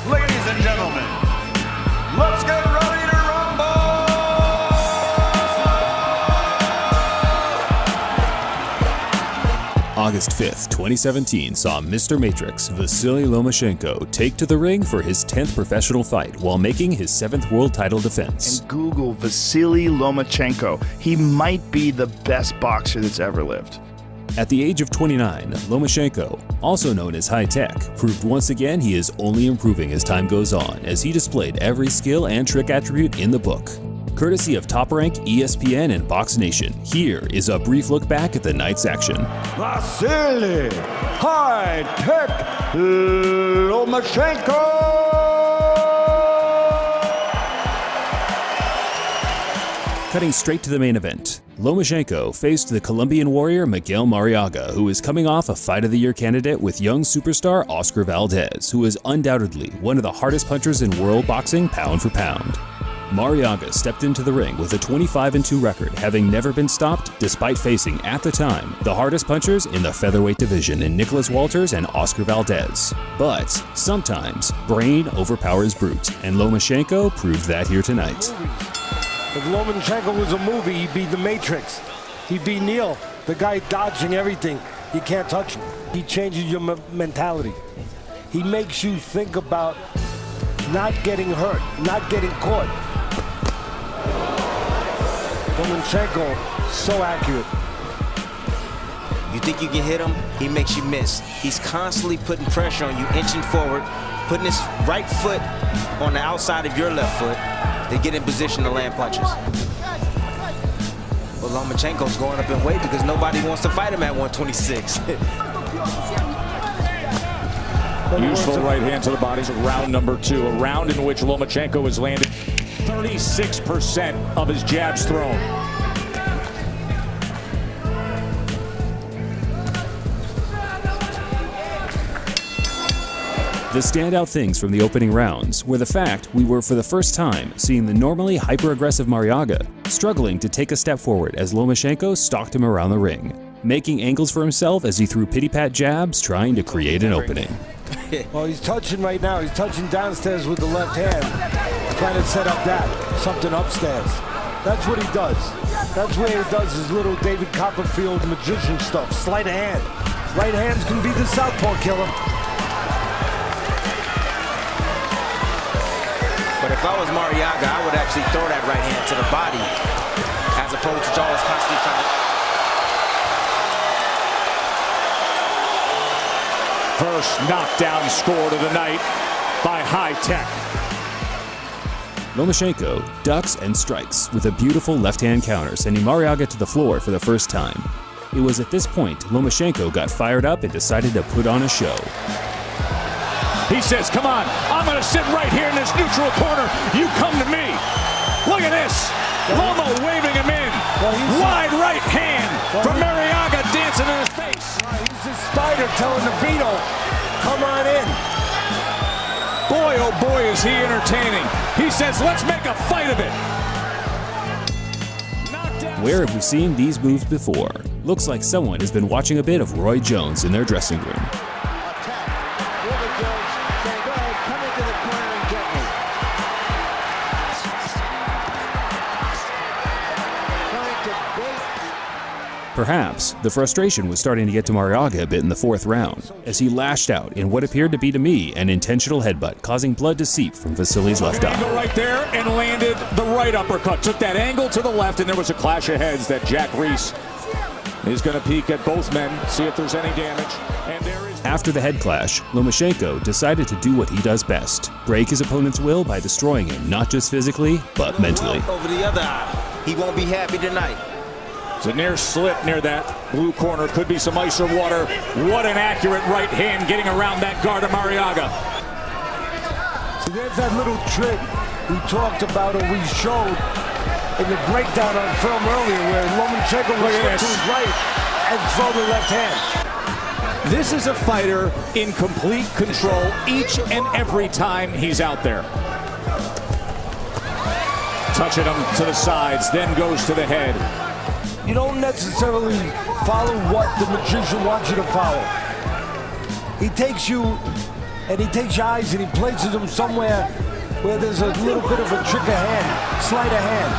Ladies and gentlemen, let's get ready to rumble! August 5th, 2017 saw Mr. Matrix Vasily Lomachenko take to the ring for his 10th professional fight while making his 7th world title defense. And Google Vasily Lomachenko. He might be the best boxer that's ever lived. At the age of 29, Lomachenko, also known as High Tech, proved once again he is only improving as time goes on as he displayed every skill and trick attribute in the book. Courtesy of Top Rank, ESPN, and Box Nation, here is a brief look back at the night's action. Vasily High Tech Lomachenko! Cutting straight to the main event, Lomachenko faced the Colombian warrior Miguel Marriaga, who is coming off a Fight of the Year candidate with young superstar Oscar Valdez, who is undoubtedly one of the hardest punchers in world boxing pound for pound. Marriaga stepped into the ring with a 25-2 record, having never been stopped despite facing, at the time, the hardest punchers in the featherweight division in Nicholas Walters and Oscar Valdez. But sometimes brain overpowers brute, and Lomachenko proved that here tonight. If Lomachenko was a movie, he'd be the Matrix. He'd be Neo, the guy dodging everything. You can't touch him. He changes your mentality. He makes you think about not getting hurt, not getting caught. Lomachenko, so accurate. You think you can hit him, he makes you miss. He's constantly putting pressure on you, inching forward, putting his right foot on the outside of your left foot to get in position to land punches. Well, Lomachenko's going up in weight because nobody wants to fight him at 126. Useful right hand to the body. Round number 2, a round in which Lomachenko has landed 36% of his jabs thrown. The standout things from the opening rounds were the fact we were for the first time seeing the normally hyper-aggressive Marriaga struggling to take a step forward as Lomachenko stalked him around the ring, making angles for himself as he threw pity-pat jabs trying to create an opening. Well, he's touching right now. He's touching downstairs with the left hand, trying to set up something upstairs. That's what he does. That's where he does his little David Copperfield magician stuff. Sleight of hand. Right hands can be the southpaw killer. But if I was Marriaga, I would actually throw that right hand to the body as opposed to always constantly trying to... First knockdown scored of the night by High Tech. Lomachenko ducks and strikes with a beautiful left-hand counter, sending Marriaga to the floor for the first time. It was at this point Lomachenko got fired up and decided to put on a show. He says, come on, I'm going to sit right here in this neutral corner. You come to me. Look at this. Loma waving him in. Wide right hand from Marriaga dancing in his face. He's the spider telling the beetle, come on in. Boy, oh boy, is he entertaining. He says, let's make a fight of it. Where have we seen these moves before? Looks like someone has been watching a bit of Roy Jones in their dressing room. Perhaps the frustration was starting to get to Marriaga a bit in the 4th round, as he lashed out in what appeared to be to me an intentional headbutt, causing blood to seep from Vasily's left eye. Right there and landed the right uppercut. Took that angle to the left, and there was a clash of heads that Jack Reese is going to peek at both men, see if there's any damage. And there is. After the head clash, Lomachenko decided to do what he does best, break his opponent's will by destroying him not just physically, but mentally. Over the other eye. He won't be happy tonight. It's a near slip near that blue corner. Could be some ice or water. What an accurate right hand getting around that guard of Marriaga. So there's that little trick we talked about or we showed in the breakdown on film earlier where Lomachenko will slip to his right and throw the left hand. This is a fighter in complete control each and every time he's out there. Touching him to the sides, then goes to the head. You don't necessarily follow what the magician wants you to follow. He takes you and he takes your eyes and he places them somewhere where there's a little bit of a trick of hand, sleight of hand,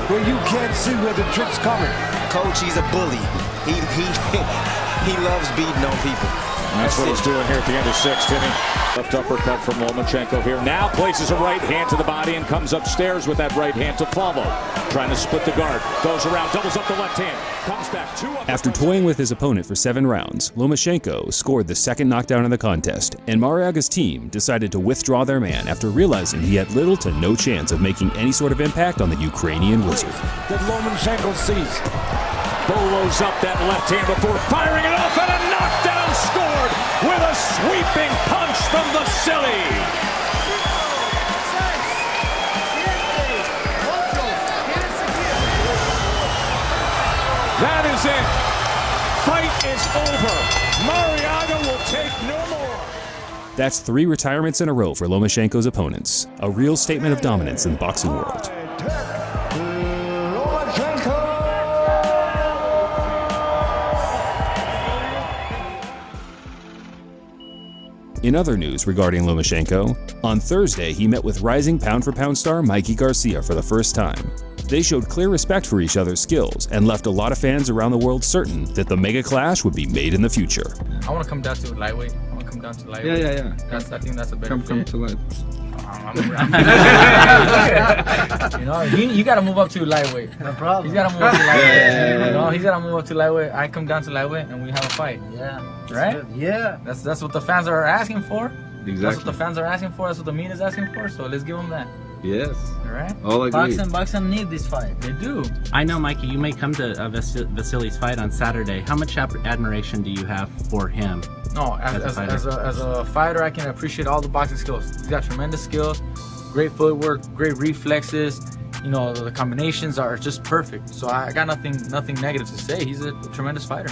where you can't see where the trick's coming. Coach, he's a bully. He loves beating on people. That's what he's doing here at the end of 6th inning. Left uppercut from Lomachenko here. Now places a right hand to the body and comes upstairs with that right hand to follow. Trying to split the guard. Goes around, doubles up the left hand. Comes back 2 up. After toying with his opponent for 7 rounds, Lomachenko scored the second knockdown in the contest, and Mariaga's team decided to withdraw their man after realizing he had little to no chance of making any sort of impact on the Ukrainian wizard. That Lomachenko sees. Bolos up that left hand before firing it off, and a knockdown scored with a sweeping punch from the Silly. That is it. Fight is over. Mariaga will take no more. That's 3 retirements in a row for Lomachenko's opponents, a real statement of dominance in the boxing world. In other news regarding Lomachenko, on Thursday he met with rising pound-for-pound star Mikey Garcia for the first time. They showed clear respect for each other's skills and left a lot of fans around the world certain that the mega clash would be made in the future. I want to come down to lightweight. I want to come down to lightweight. Yeah. I think that's a better fit. Come to light. You know, you got to move up to lightweight. No problem. He's got to move up to lightweight. You know, he's got to move up to lightweight. I come down to lightweight and we have a fight. Yeah. Right? Yeah. That's what the fans are asking for. Exactly. That's what the fans are asking for. That's what the media is asking for. So let's give them that. Yes. All right. All agree. Boxing need this fight. They do. I know, Mikey, you may come to Vasily's fight on Saturday. How much admiration do you have for him? No, as a fighter, I can appreciate all the boxing skills. He's got tremendous skills, great footwork, great reflexes. You know, the combinations are just perfect. So I got nothing negative to say. He's a tremendous fighter.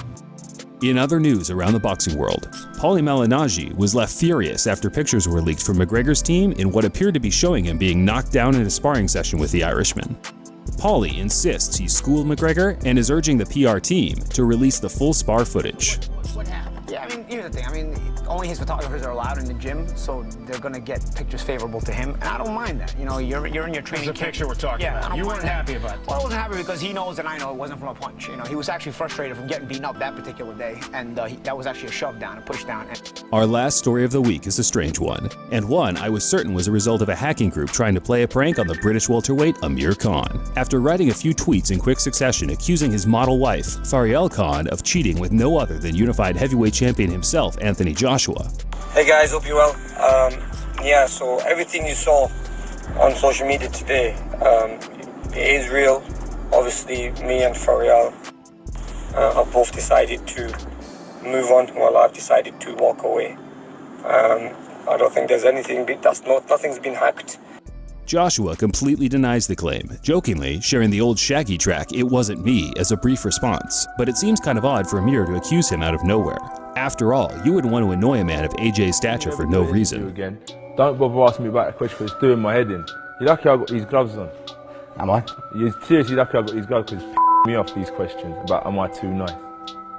In other news around the boxing world, Paulie Malignaggi was left furious after pictures were leaked from McGregor's team in what appeared to be showing him being knocked down in a sparring session with the Irishman. Paulie insists he schooled McGregor and is urging the PR team to release the full spar footage. What happened? Yeah, I mean, here's the thing. I mean, only his photographers are allowed in the gym, so they're gonna get pictures favorable to him, and I don't mind that. You know, you're in your training. This is the picture we're talking about. You weren't happy about it. Well, I wasn't happy because he knows and I know it wasn't from a punch. You know, he was actually frustrated from getting beaten up that particular day, and that was actually a shove down, a push down. Our last story of the week is a strange one, and one I was certain was a result of a hacking group trying to play a prank on the British welterweight Amir Khan. After writing a few tweets in quick succession accusing his model wife, Fariel Khan, of cheating with no other than unified heavyweight champion himself, Anthony Joshua. Hey guys, hope you're well. Yeah, so everything you saw on social media today, it is real. Obviously, me and Fariel have both decided to move on while I've decided to walk away. I don't think there's anything, nothing's been hacked. Joshua completely denies the claim, jokingly sharing the old Shaggy track "It Wasn't Me" as a brief response, but it seems kind of odd for Amir to accuse him out of nowhere. After all, you wouldn't want to annoy a man of AJ's stature for no reason. Again. Don't bother asking me about that question because it's doing my head in. You're lucky I got these gloves on. Am I? You're seriously lucky I got these gloves because it's me off these questions about am I too nice.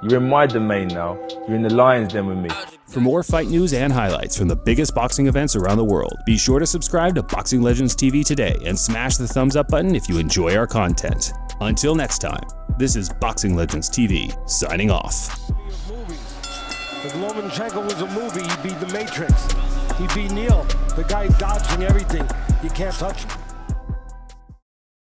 You're in my domain now. You're in the lion's den with me. For more fight news and highlights from the biggest boxing events around the world, be sure to subscribe to Boxing Legends TV today and smash the thumbs up button if you enjoy our content. Until next time, this is Boxing Legends TV, signing off. If Lomachenko was a movie, he'd be The Matrix. He'd be Neil, the guy dodging everything. You can't touch him.